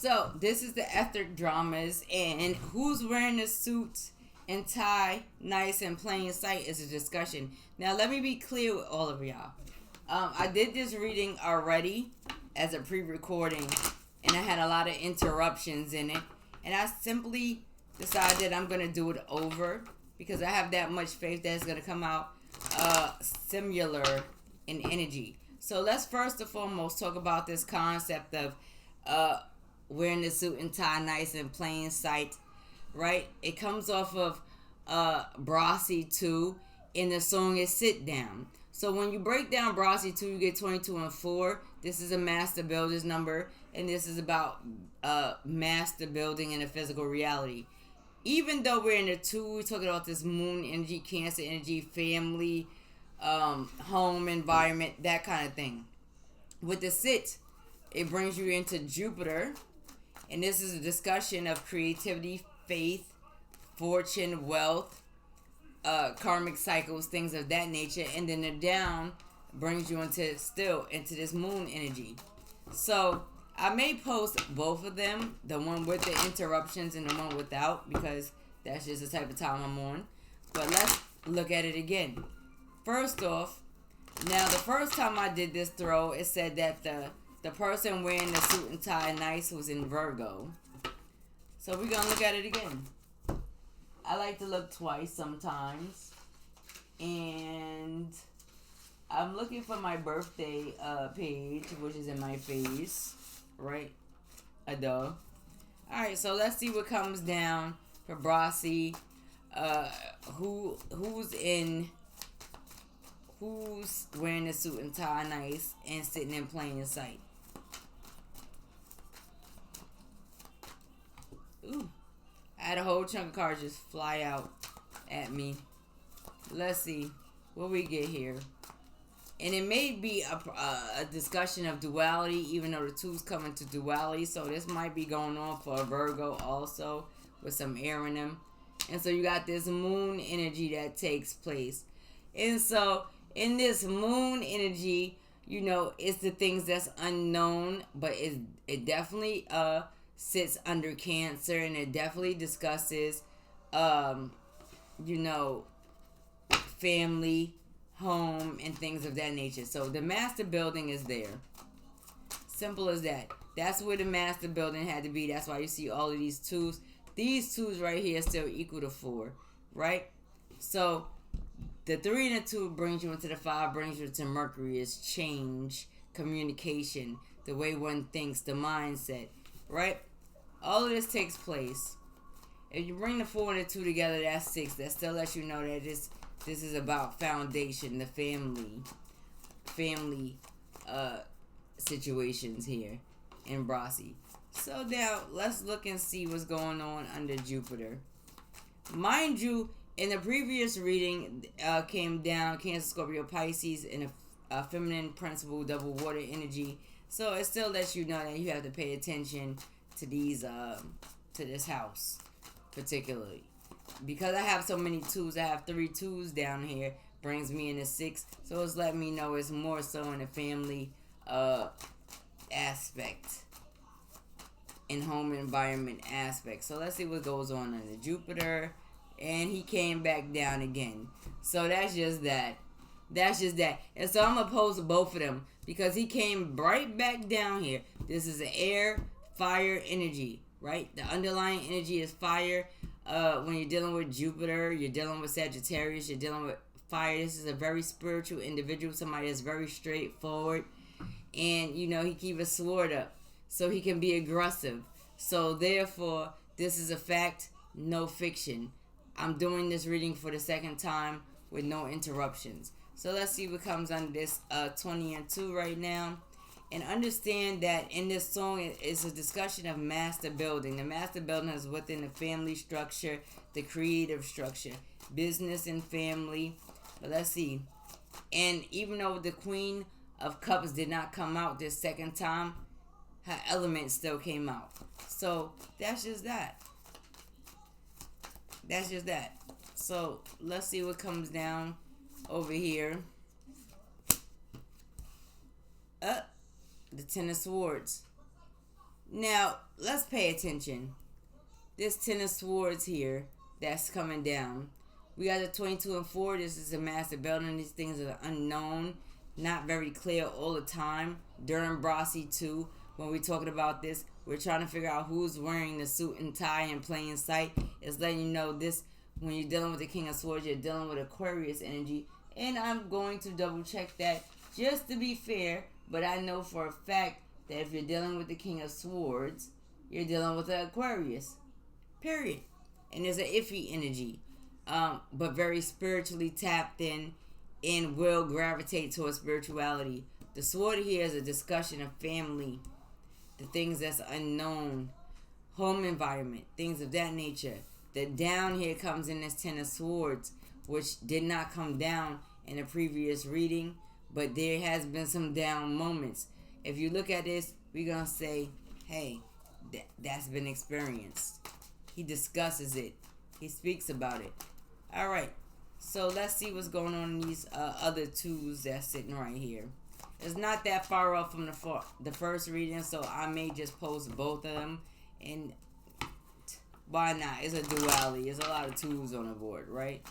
So this is the etheric dramas, and who's wearing a suit and tie, nice and plain sight, is a discussion. Now let me be clear with all of y'all. I did this reading already as a pre-recording, and I had a lot of interruptions in it, and I simply decided I'm gonna do it over because I have that much faith that it's gonna come out similar in energy. So let's first and foremost talk about this concept of wearing the suit and tie nice and plain sight, right? It comes off of Brasi 2, and the song is Sit Down. So when you break down Brasi 2, you get 22 and 4. This is a master builder's number, and this is about master building in a physical reality. Even though we're in the 2, we're talking about this moon energy, Cancer energy, family, home environment, that kind of thing. With the sit, it brings you into Jupiter, and this is a discussion of creativity, faith, fortune, wealth, karmic cycles, things of that nature. And then the down brings you into this moon energy. So I may post both of them, the one with the interruptions and the one without, because that's just the type of time I'm on. But let's look at it again. First off, now the first time I did this throw, it said that the person wearing the suit and tie nice was in Virgo. So we're going to look at it again. I like to look twice sometimes. And I'm looking for my birthday page, which is in my face. Right? Alright, so let's see what comes down for Brasi. Who's wearing a suit and tie nice and sitting in plain sight? Ooh. I had a whole chunk of cards just fly out at me. Let's see what we get here. And it may be a discussion of duality, even though the 2's coming to duality. So this might be going on for a Virgo also, with some air in them. And so you got this moon energy that takes place. And so in this moon energy, you know, it's the things that's unknown, but it definitely sits under Cancer, and it definitely discusses, you know, family, home, and things of that nature. So the master building is there. Simple as that. That's where the master building had to be. That's why you see all of these 2's. These 2's right here still equal to 4, right? So the 3 and the 2 brings you into the 5, brings you to Mercury. Is change, communication, the way one thinks, the mindset, right? All of this takes place. If you bring the 4 and the 2 together, that's 6. That still lets you know that this is about foundation, the family situations here in Brasi. So now let's look and see what's going on under Jupiter. Mind you, in the previous reading, came down Cancer, Scorpio, Pisces, in a feminine principle, double water energy. So it still lets you know that you have to pay attention to these, to this house, particularly. Because I have so many 2's, I have 3 2's down here, brings me into 6. So it's letting me know it's more so in a family aspect, in home environment aspect. So let's see what goes on under Jupiter. And he came back down again. So that's just that. And so I'm going to post both of them because he came right back down here. This is an air, fire energy, right? The underlying energy is fire. When you're dealing with Jupiter, you're dealing with Sagittarius, you're dealing with fire. This is a very spiritual individual, somebody that's very straightforward. And, you know, he keeps his sword up so he can be aggressive. So, therefore, this is a fact, no fiction. I'm doing this reading for the second time with no interruptions. So, let's see what comes under this 20 and 2 right now. And understand that in this song, it's a discussion of master building. The master building is within the family structure, the creative structure, business and family. But let's see. And even though the Queen of Cups did not come out this second time, her element still came out. So that's just that. So let's see what comes down over here. The Ten of Swords. Now, let's pay attention. This Ten of Swords here that's coming down. We got the 22 and 4. This is a massive building. These things are unknown, not very clear all the time. During Brasi 2, when we're talking about this, we're trying to figure out who's wearing the suit and tie in plain sight. It's letting you know this, when you're dealing with the King of Swords, you're dealing with Aquarius energy. And I'm going to double check that just to be fair. But I know for a fact that if you're dealing with the King of Swords, you're dealing with an Aquarius. Period. And there's an iffy energy. But very spiritually tapped in and will gravitate towards spirituality. The sword here is a discussion of family, the things that's unknown, home environment, things of that nature. The down here comes in as Ten of Swords, which did not come down in a previous reading, but there has been some down moments. If you look at this, we're going to say, hey, that's been experienced. He discusses it. He speaks about it. All right, so let's see what's going on in these other twos that's sitting right here. It's not that far off from the first reading, so I may just post both of them. And why not? It's a duality. There's a lot of twos on the board, right?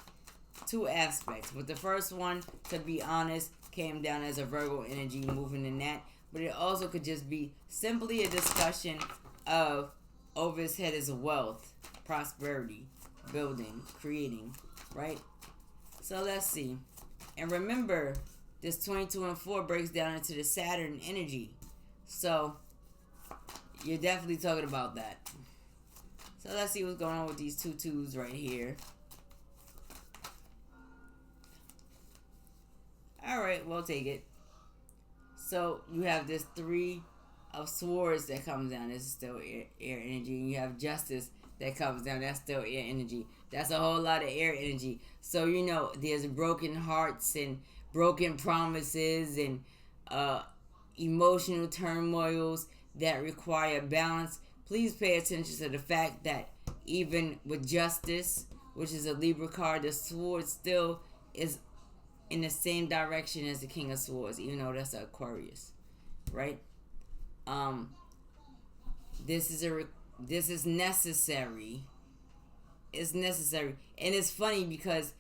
Two aspects. But the first one, to be honest, came down as a Virgo energy moving in that. But it also could just be simply a discussion of over his head is wealth, prosperity, building, creating, right? So let's see. And remember, this 22 and 4 breaks down into the Saturn energy. So you're definitely talking about that. So let's see what's going on with these two twos right here. Alright, we'll take it. So you have this 3 of Swords that comes down. This is still air energy. And you have Justice that comes down. That's still air energy. That's a whole lot of air energy. So, you know, there's broken hearts and broken promises and emotional turmoils that require balance. Please pay attention to the fact that even with Justice, which is a Libra card, the Sword still is in the same direction as the King of Swords, even though that's an Aquarius, right? This is necessary. It's necessary. And it's funny because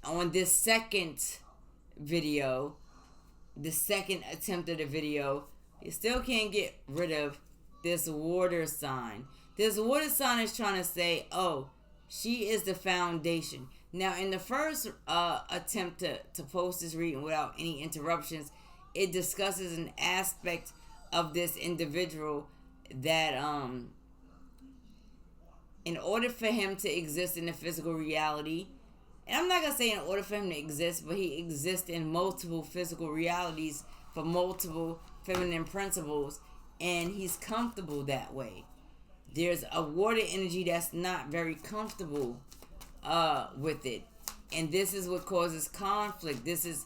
on this second video, the second attempt of the video, you still can't get rid of this water sign. This water sign is trying to say, oh, she is the foundation. Now, in the first attempt to post this reading without any interruptions, it discusses an aspect of this individual that in order for him to exist in the physical reality, and I'm not going to say in order for him to exist, but he exists in multiple physical realities for multiple feminine principles, and he's comfortable that way. There's a water energy that's not very comfortable with it, and this is what causes conflict. This is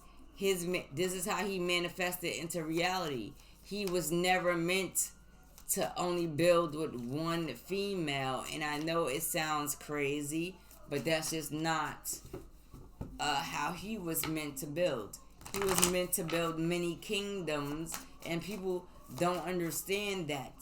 how he manifested into reality. He was never meant to only build with one female, and I know it sounds crazy, but that's just not how he was meant to build. He was meant to build many kingdoms, and people don't understand that.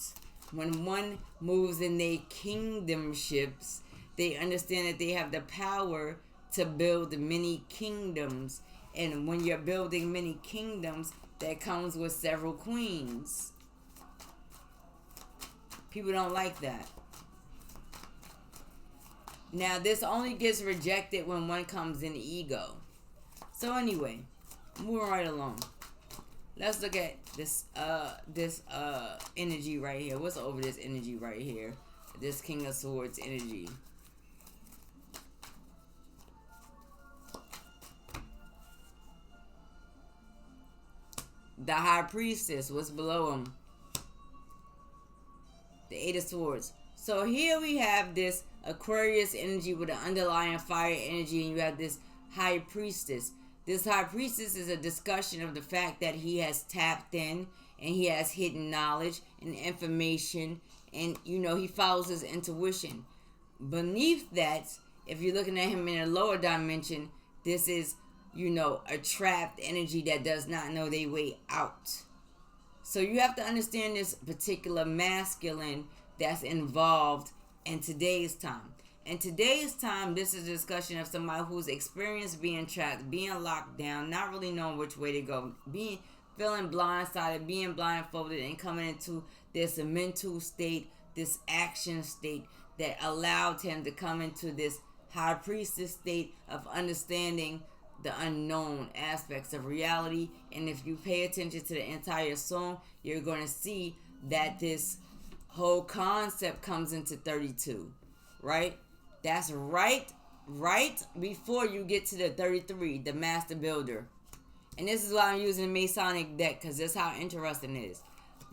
When one moves in their kingdomships, they understand that they have the power to build many kingdoms. And when you're building many kingdoms, that comes with several queens. People don't like that. Now, this only gets rejected when one comes in ego. So anyway, moving right along. Let's look at this energy right here. What's over this energy right here? This King of Swords energy. The High Priestess. What's below him? The Eight of Swords. So here we have this Aquarius energy with an underlying fire energy, and you have this High Priestess. This High Priestess is a discussion of the fact that he has tapped in and he has hidden knowledge and information, and you know, he follows his intuition. Beneath that, if you're looking at him in a lower dimension, this is, you know, a trapped energy that does not know their way out. So you have to understand this particular masculine that's involved in today's time. In today's time, this is a discussion of somebody who's experienced being trapped, being locked down, not really knowing which way to go, feeling blindsided, being blindfolded, and coming into this mental state, this action state that allowed him to come into this high priestess state of understanding the unknown aspects of reality. And if you pay attention to the entire song, you're going to see that this whole concept comes into 32, right? That's right before you get to the 33, the Master Builder. And this is why I'm using the Masonic deck, because that's how interesting it is,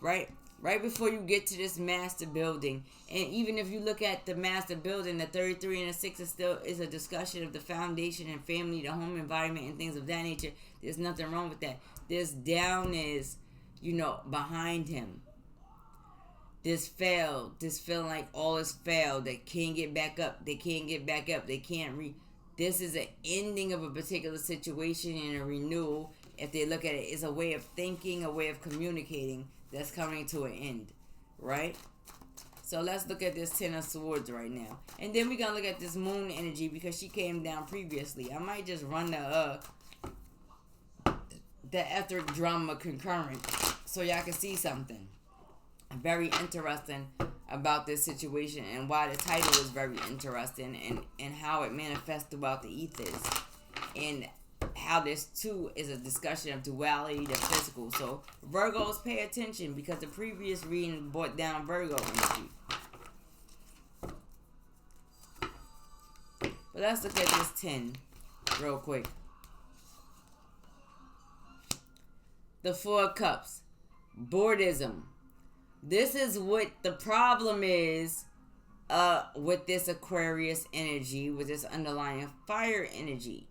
right? Right before you get to this Master Building. And even if you look at the Master Building, the 33 and the 6 is a discussion of the foundation and family, the home environment, and things of that nature. There's nothing wrong with that. This down is, behind him. This failed. This feeling like all is failed. They can't get back up. They can't get back up. They can't This is an ending of a particular situation and a renewal. If they look at it, it's a way of thinking, a way of communicating that's coming to an end, right? So let's look at this Ten of Swords right now. And then we're going to look at this Moon energy because she came down previously. I might just run the Etheric drama concurrent so y'all can see something very interesting about this situation and why the title is very interesting and how it manifests throughout the ethers and how this too is a discussion of duality, the physical. So Virgos, pay attention because the previous reading brought down Virgo energy. But let's look at this 10 real quick. The Four of Cups, boredom. This is what the problem is with this Aquarius energy, with this underlying fire energy.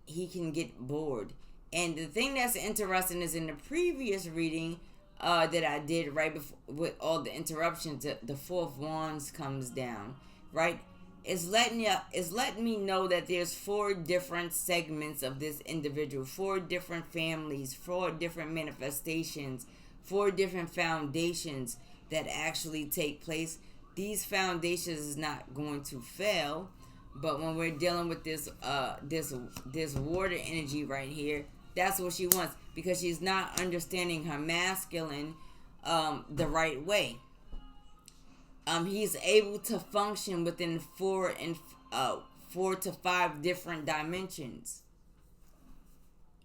He can get bored. And the thing that's interesting is in the previous reading that I did right before, with all the interruptions, the Four of Wands comes down, right? It's letting me know that there's 4 different segments of this individual, 4 different families, 4 different manifestations, 4 different foundations that actually take place. These foundations is not going to fail, but when we're dealing with this water energy right here, that's what she wants because she's not understanding her masculine the right way. He's able to function within 4 to 5 different dimensions.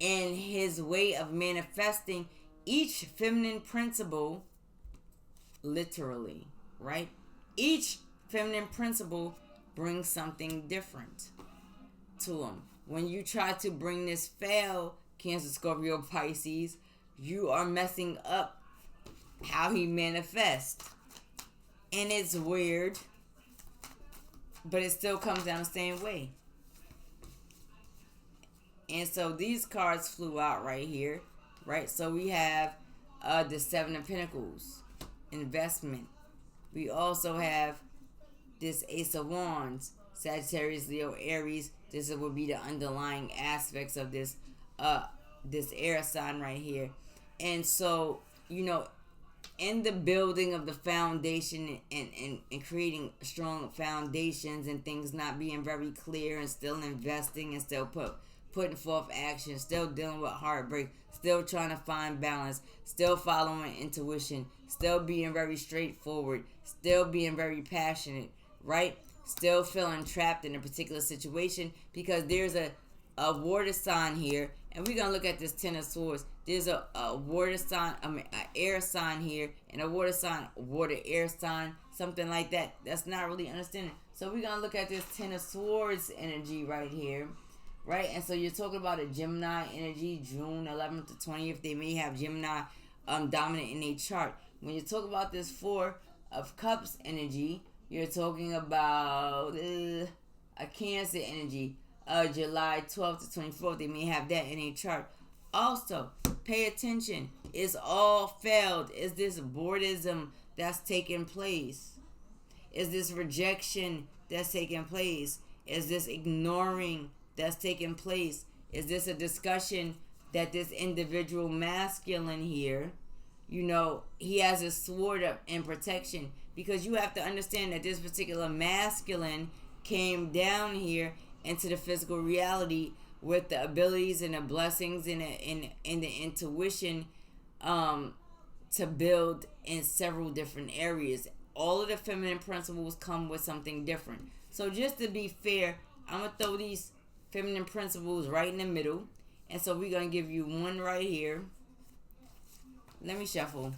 And his way of manifesting each feminine principle, literally, right? Each feminine principle brings something different to him. When you try to bring this fail, Cancer, Scorpio, Pisces, you are messing up how he manifests. And it's weird, but it still comes down the same way. And so these cards flew out right here, right? So we have the 7 of Pentacles, investment. We also have this Ace of Wands, Sagittarius, Leo, Aries. This would be the underlying aspects of this air sign right here. And so, in the building of the foundation and creating strong foundations and things not being very clear and still investing and still putting forth action, still dealing with heartbreak, still trying to find balance, still following intuition, still being very straightforward, still being very passionate, right? Still feeling trapped in a particular situation because there's a water sign here. And we're going to look at this 10 of Swords. There's a water sign, an air sign here, and a water sign, water air sign, something like that. That's not really understanding. So we're going to look at this 10 of Swords energy right here, right? And so you're talking about a Gemini energy, June 11th to 20th. They may have Gemini dominant in their chart. When you talk about this 4 of Cups energy, you're talking about a Cancer energy. July 12th to 24th, they may have that in a chart. Also, pay attention. It's all failed. Is this boredom that's taking place? Is this rejection that's taking place? Is this ignoring that's taking place? Is this a discussion that this individual masculine here, he has a sword up in protection, because you have to understand that this particular masculine came down here into the physical reality with the abilities and the blessings and the intuition to build in several different areas. All of the feminine principles come with something different. So just to be fair, I'm going to throw these feminine principles right in the middle. And so we're going to give you one right here. Let me shuffle.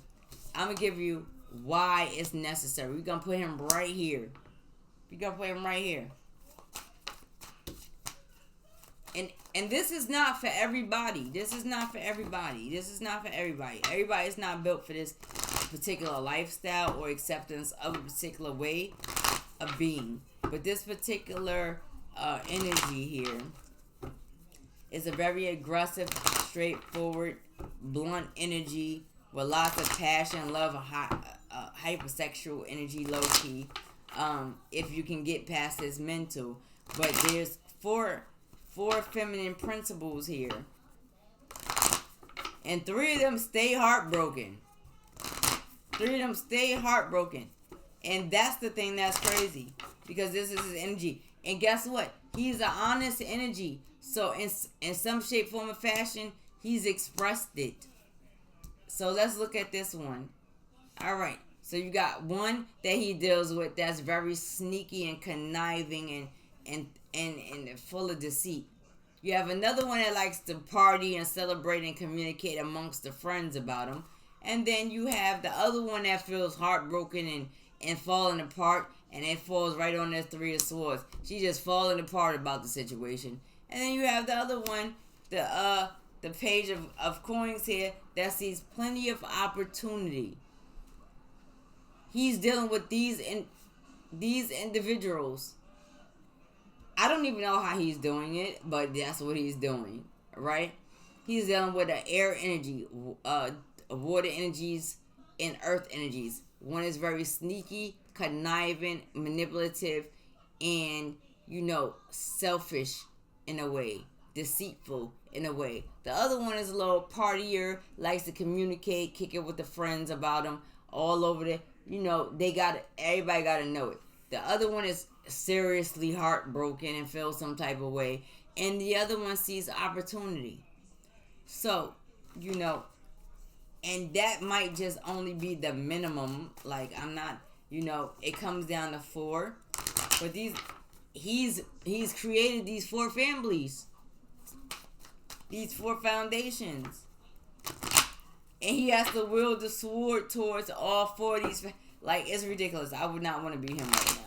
I'm going to give you why it's necessary. We're going to put him right here. And this is not for everybody. Everybody's not built for this particular lifestyle or acceptance of a particular way of being. But this particular energy here is a very aggressive, straightforward, blunt energy with lots of passion, love, hypersexual energy, low key. If you can get past this mental, but there's four feminine principles here, and three of them stay heartbroken. And that's the thing that's crazy, because this is his energy. And guess what? He's an honest energy. So in some shape, form, or fashion, he's expressed it. So let's look at this one. All right. So you got one that he deals with that's very sneaky and conniving and full of deceit. You have another one that likes to party and celebrate and communicate amongst the friends about him. And then you have the other one that feels heartbroken and falling apart, and it falls right on this Three of Swords. She's just falling apart about the situation. And then you have the other one, the Page of Coins here, that sees plenty of opportunity. He's dealing with these individuals. I don't even know how he's doing it, but that's what he's doing, right? He's dealing with an air energy, water energies, and earth energies. One is very sneaky, conniving, manipulative, and, selfish in a way, deceitful in a way. The other one is a little partier, likes to communicate, kick it with the friends about him, all over there. Everybody got to know it. The other one is seriously heartbroken and feels some type of way. And the other one sees opportunity. So, and that might just only be the minimum. Like, I'm not, it comes down to 4. But he's created these 4 families. These 4 foundations. And he has to wield the sword towards all 4 of these. Like, it's ridiculous. I would not want to be him right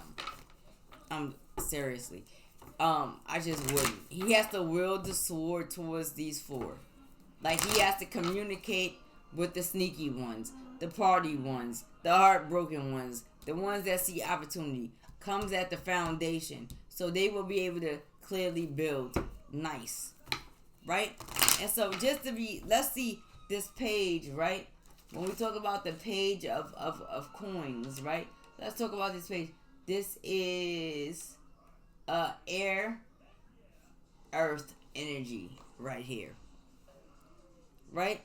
now. Seriously. I just wouldn't. He has to wield the sword towards these 4. Like, he has to communicate with the sneaky ones, the party ones, the heartbroken ones, the ones that see opportunity. Comes at the foundation. So they will be able to clearly build nice. Right? And so let's see this page, right? When we talk about the page of coins, right? Let's talk about this page. This is air, earth energy right here. Right?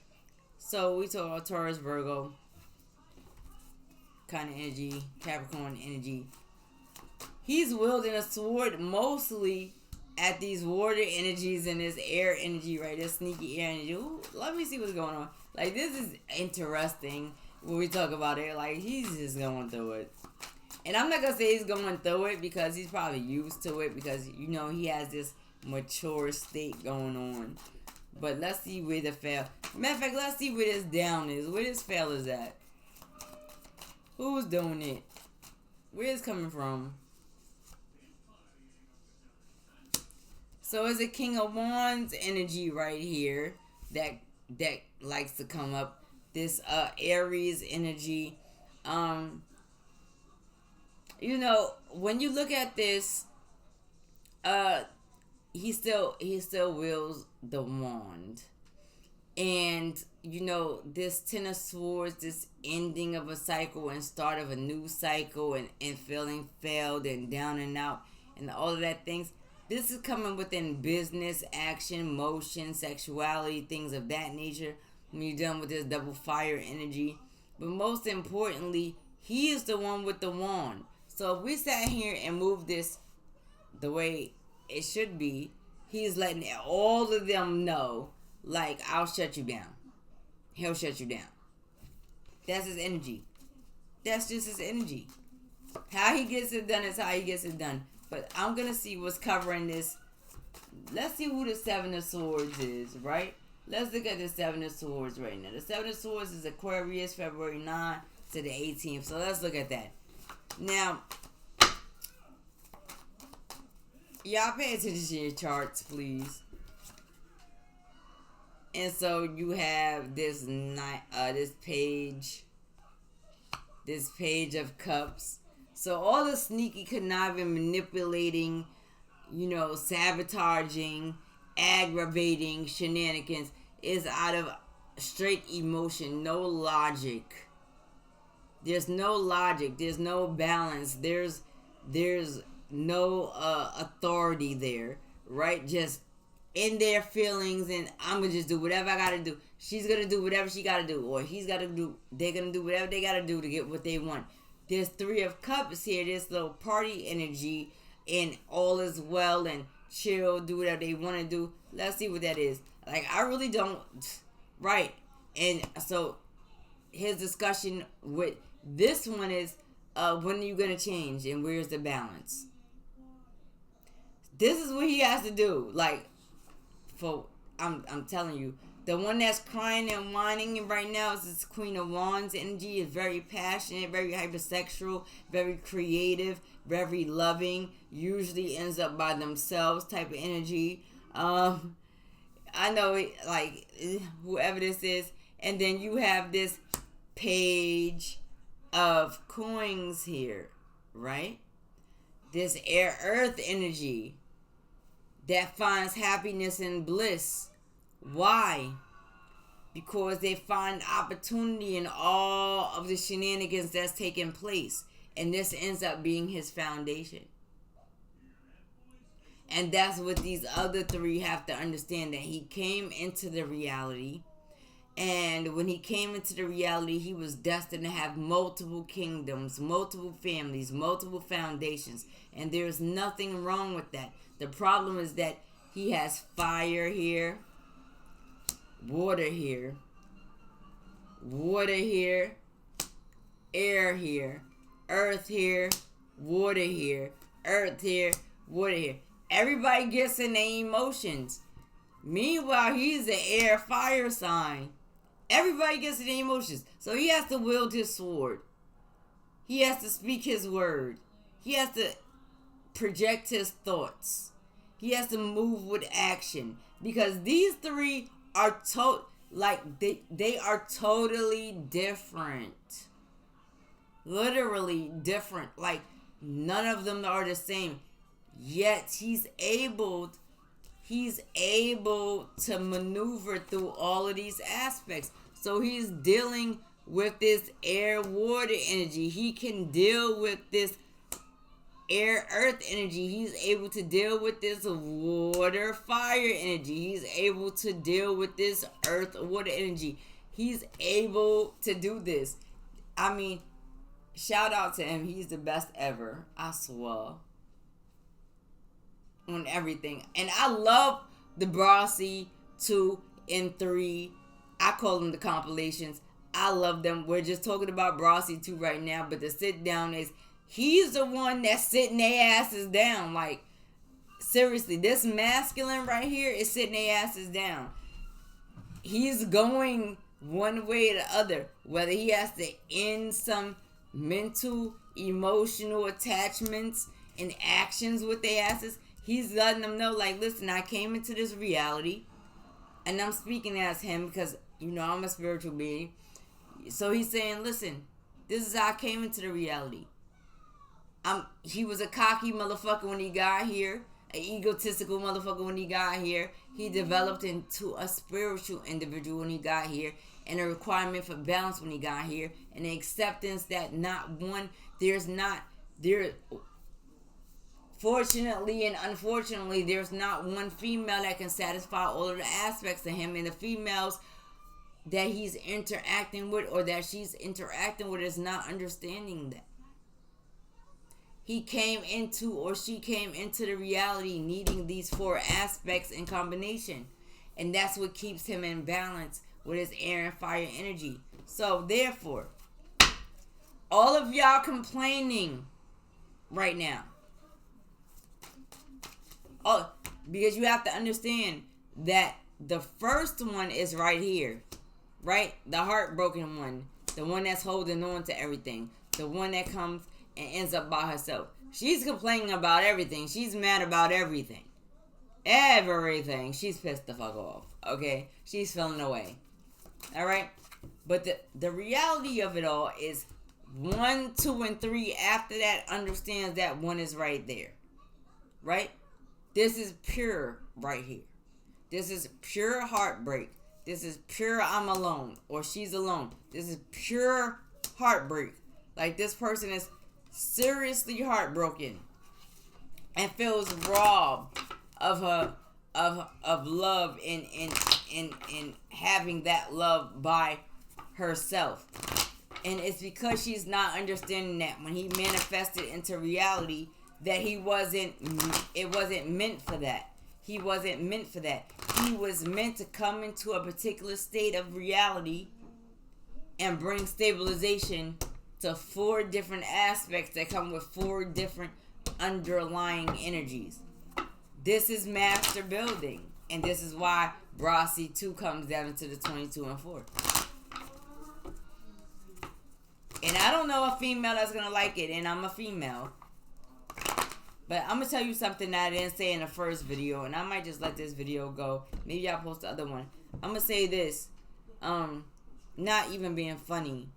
So we talk about Taurus, Virgo kind of energy, Capricorn energy. He's wielding a sword mostly at these water energies and this air energy, right? This sneaky air energy. Ooh, let me see what's going on. Like, this is interesting when we talk about it. Like, he's just going through it. And I'm not going to say he's going through it because he's probably used to it, because, he has this mature state going on. But let's see where the fail. Matter of fact, let's see where this down is. Where this fail is at. Who's doing it? Where it's coming from? So it's a King of Wands energy right here that likes to come up. This Aries energy. When you look at this, he still wields the wand. And, this Ten of Swords, this ending of a cycle and start of a new cycle and feeling failed and down and out and all of that things. This is coming within business, action, motion, sexuality, things of that nature. When you're done with this double fire energy. But most importantly, he is the one with the wand. So if we sat here and moved this the way it should be, he's letting all of them know, like, I'll shut you down. He'll shut you down. That's his energy. That's just his energy. How he gets it done is how he gets it done. But I'm going to see what's covering this. Let's see who the Seven of Swords is, right? Let's look at the Seven of Swords right now. The Seven of Swords is Aquarius, February 9th to the 18th. So let's look at that. Now, y'all pay attention to your charts, please. And so you have this page of cups. So all the sneaky, conniving, manipulating, sabotaging, aggravating shenanigans is out of straight emotion, no logic. There's no logic. There's no balance. There's no authority there, right? Just in their feelings, and I'm gonna just do whatever I gotta do. She's gonna do whatever she gotta do, or he's gotta do. They're gonna do whatever they gotta do to get what they want. There's Three of Cups here. This little party energy, and all is well and chill. Do whatever they want to do. Let's see what that is. Like, I really don't. Right. And so his discussion with this one is, when are you gonna change, and where's the balance? This is what he has to do. Like, I'm telling you, the one that's crying and whining right now is this Queen of Wands energy. Is very passionate, very hypersexual, very creative, very loving. Usually ends up by themselves type of energy. I know it, like, whoever this is. And then you have this Page of Coins here, right? This air earth energy that finds happiness and bliss. Why? Because they find opportunity in all of the shenanigans that's taking place. And this ends up being his foundation. And that's what these other three have to understand, that he came into the reality. And when he came into the reality, he was destined to have multiple kingdoms, multiple families, multiple foundations. And there's nothing wrong with that. The problem is that he has fire here, water here, air here, earth here, water here, earth here, water here. Everybody gets in their emotions. Meanwhile, he's the air fire sign. Everybody gets in their emotions. So he has to wield his sword. He has to speak his word. He has to project his thoughts. He has to move with action. Because these three are they are totally different. Literally different. Like, none of them are the same. Yet he's able to maneuver through all of these aspects. So he's dealing with this air water energy. He can deal with this air earth energy. He's able to deal with this water fire energy. He's able to deal with this earth water energy. He's able to do this. I mean, shout out to him. He's the best ever. I swear. On everything. And I love the Brassy 2 and 3. I call them the compilations. I love them. We're just talking about Brassy 2 right now, but the sit down is, he's the one that's sitting their asses down. Like, seriously, this masculine right here is sitting their asses down. He's going one way or the other. Whether he has to end some mental, emotional attachments and actions with their asses, he's letting them know, like, listen, I came into this reality, and I'm speaking as him because, I'm a spiritual being. So he's saying, listen, this is how I came into the reality. He was a cocky motherfucker when he got here, an egotistical motherfucker when he got here. He developed into a spiritual individual when he got here, and a requirement for balance when he got here, and the acceptance that fortunately and unfortunately, there's not one female that can satisfy all of the aspects of him, and the females that he's interacting with or that she's interacting with is not understanding that. He came into or she came into the reality needing these 4 aspects in combination. And that's what keeps him in balance with his air and fire energy. So therefore, all of y'all complaining right now. Oh, because you have to understand that the first one is right here. Right? The heartbroken one. The one that's holding on to everything. The one that comes and ends up by herself. She's complaining about everything. She's mad about everything. Everything. She's pissed the fuck off. Okay? She's feeling away. Alright? But the reality of it all is 1, 2, and 3 after that understands that 1 is right there. Right? This is pure right here. This is pure heartbreak. This is pure I'm alone or she's alone. This is pure heartbreak. Like this person is seriously heartbroken and feels robbed of love and having that love by herself. And it's because she's not understanding that when he manifested into reality that it wasn't meant for that. He wasn't meant for that. He was meant to come into a particular state of reality and bring stabilization to 4 different aspects that come with 4 different underlying energies. This is master building. And this is why Brasi 2 comes down into the 22 and 4. And I don't know a female that's going to like it. And I'm a female. But I'm going to tell you something that I didn't say in the first video. And I might just let this video go. Maybe I'll post the other one. I'm going to say this. Not even being funny.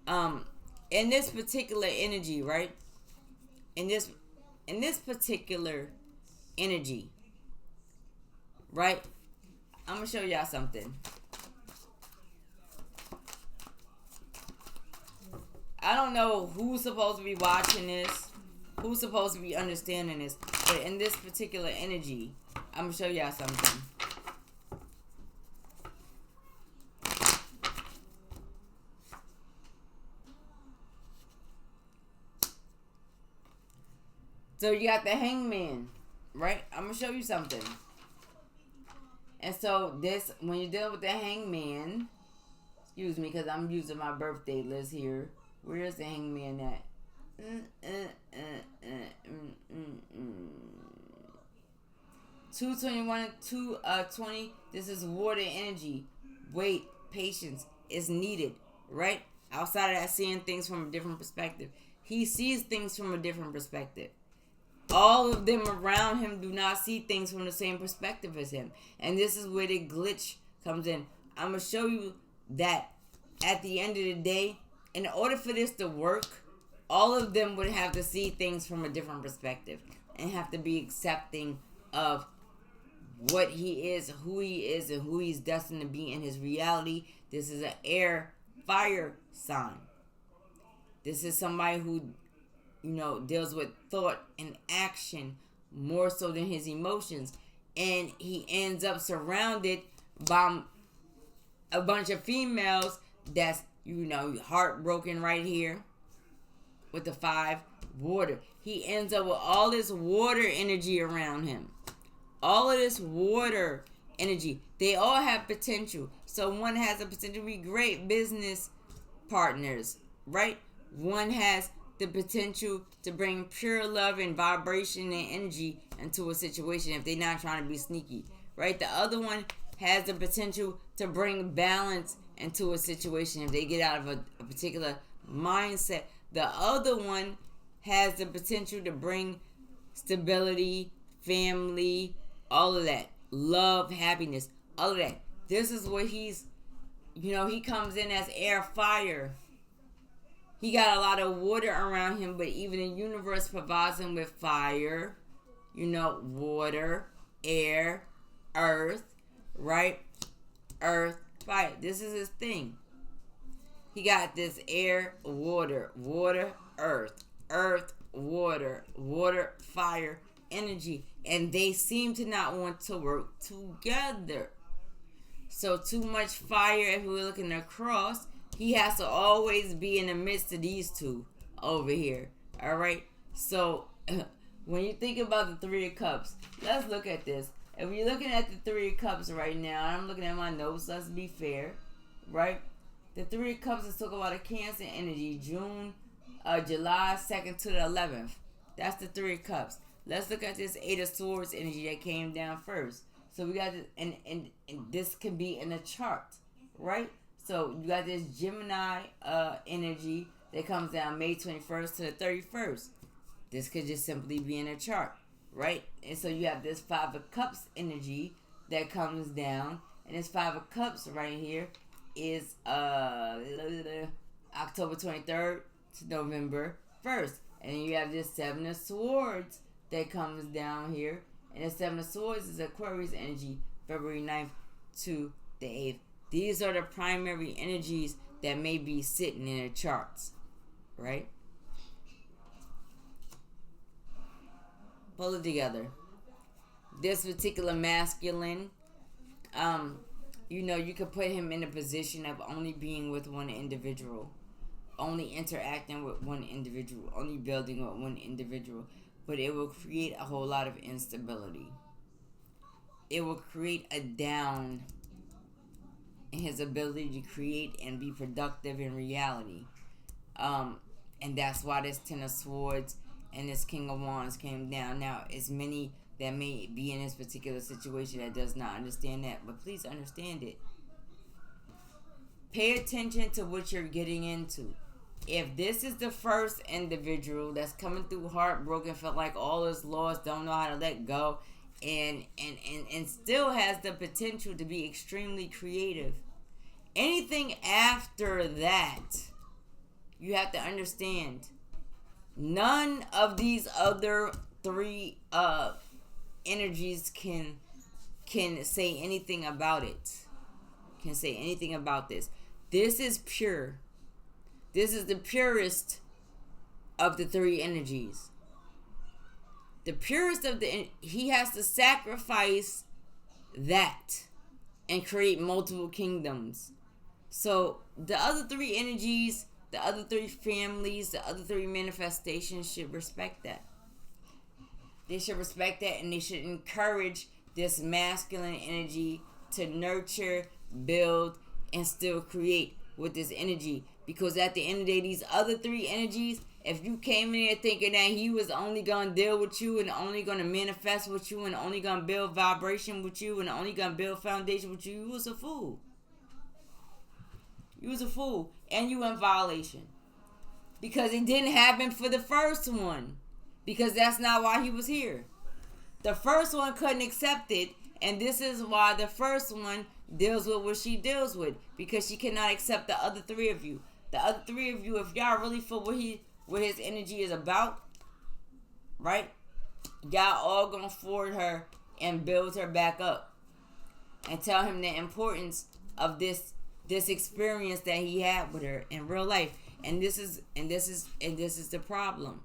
In this particular energy, right? In this particular energy. Right? I'm going to show y'all something. I don't know who's supposed to be watching this. Who's supposed to be understanding this? But in this particular energy, I'm going to show y'all something. So you got the hangman, right? I'm going to show you something. And so this, when you're dealing with the hangman, excuse me, because I'm using my birthday list here. Where is the hangman at? 221 and 220. This is water energy. Wait, patience is needed, right? Outside of that, seeing things from a different perspective. He sees things from a different perspective. All of them around him do not see things from the same perspective as him. And this is where the glitch comes in. I'm going to show you that at the end of the day, in order for this to work, all of them would have to see things from a different perspective and have to be accepting of what he is, and who he's destined to be in his reality. This is an air fire sign. This is somebody who, deals with thought and action more so than his emotions. And he ends up surrounded by a bunch of females that's, heartbroken right here with the 5 water. He ends up with all this water energy around him. All of this water energy. They all have potential. So one has a potential to be great business partners, right? One has the potential to bring pure love and vibration and energy into a situation if they're not trying to be sneaky, right? The other one has the potential to bring balance into a situation if they get out of a particular mindset. The other one has the potential to bring stability, family, all of that. Love, happiness, all of that. This is what he's, he comes in as air, fire. He got a lot of water around him, but even the universe provides him with fire, water, air, earth, right? Earth, fire. This is his thing. He got this air, water, earth, water, fire, energy, and they seem to not want to work together. So too much fire, if we're looking across, he has to always be in the midst of these two over here. Alright? So when you think about the Three of Cups, let's look at this. If you're looking at the Three of Cups right now, I'm looking at my notes, let's be fair. Right? The Three of Cups is talking about a Cancer energy, July 2nd to the 11th. That's the Three of Cups. Let's look at this Eight of Swords energy that came down first. So we got this, and this can be in a chart, right? So you got this Gemini energy that comes down May 21st to the 31st. This could just simply be in a chart, right? And so you have this Five of Cups energy that comes down, and this Five of Cups right here is October 23rd to November 1st. And then you have this Seven of Swords that comes down here. And the Seven of Swords is Aquarius energy, February 9th to the 8th. These are the primary energies that may be sitting in the charts, right? Pull it together. This particular masculine, you could put him in a position of only being with one individual, only interacting with one individual, only building with one individual. But it will create a whole lot of instability. It will create a down in his ability to create and be productive in reality. And that's why this Ten of Swords and this King of Wands came down. Now, it's many that may be in this particular situation that does not understand that. But please understand it. Pay attention to what you're getting into. If this is the first individual that's coming through heartbroken, felt like all is lost, don't know how to let go, and still has the potential to be extremely creative, anything after that, you have to understand, none of these other three energies can say anything about it. Can say anything about this. This is pure. This is the purest of the three energies. The purest of he has to sacrifice that and create multiple kingdoms. So the other three energies, the other three families, the other three manifestations should respect that. They should respect that, and they should encourage this masculine energy to nurture, build, and still create with this energy. Because at the end of the day, these other three energies, if you came in here thinking that he was only going to deal with you and only going to manifest with you and only going to build vibration with you and only going to build foundation with you, you was a fool. You was a fool. And you in violation. Because it didn't happen for the first one. Because that's not why he was here. The first one couldn't accept it. And this is why the first one deals with what she deals with. Because she cannot accept the other three of you. The other three of you, if y'all really feel what his energy is about, right? Y'all all gonna forward her and build her back up. And tell him the importance of this experience that he had with her in real life. And this is the problem.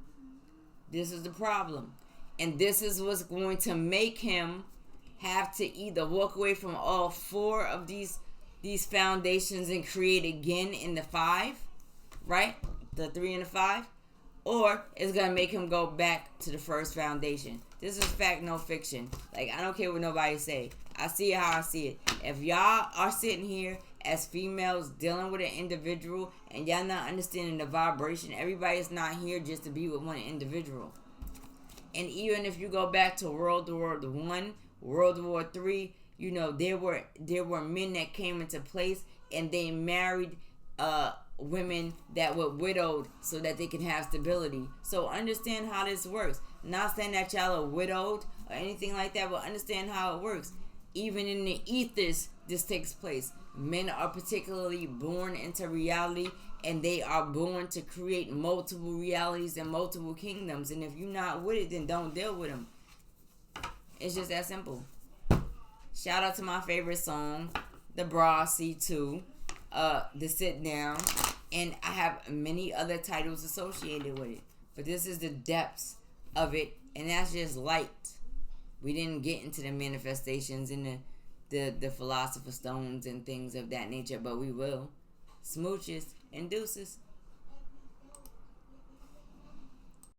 This is the problem. And this is what's going to make him have to either walk away from all four of these foundations and create again in the five, right? The 3 and the 5. Or it's going to make him go back to the first foundation. This is fact, no fiction. Like, I don't care what nobody say. I see it how I see it. If y'all are sitting here as females dealing with an individual and y'all not understanding the vibration, everybody's not here just to be with one individual. And even if you go back to World War I, World War III, you know, there were men that came into place and they married women that were widowed so that they can have stability. So understand how this works. Not saying that y'all are widowed or anything like that, but understand how it works. Even in the ethers, this takes place. Men are particularly born into reality, and they are born to create multiple realities and multiple kingdoms. And if you're not with it, then don't deal with them. It's just that simple. Shout out to my favorite song, The Bra C2, The Sit Down, and I have many other titles associated with it. But this is the depths of it, and that's just light. We didn't get into the manifestations and the philosopher's stones and things of that nature, but we will. Smooches and deuces.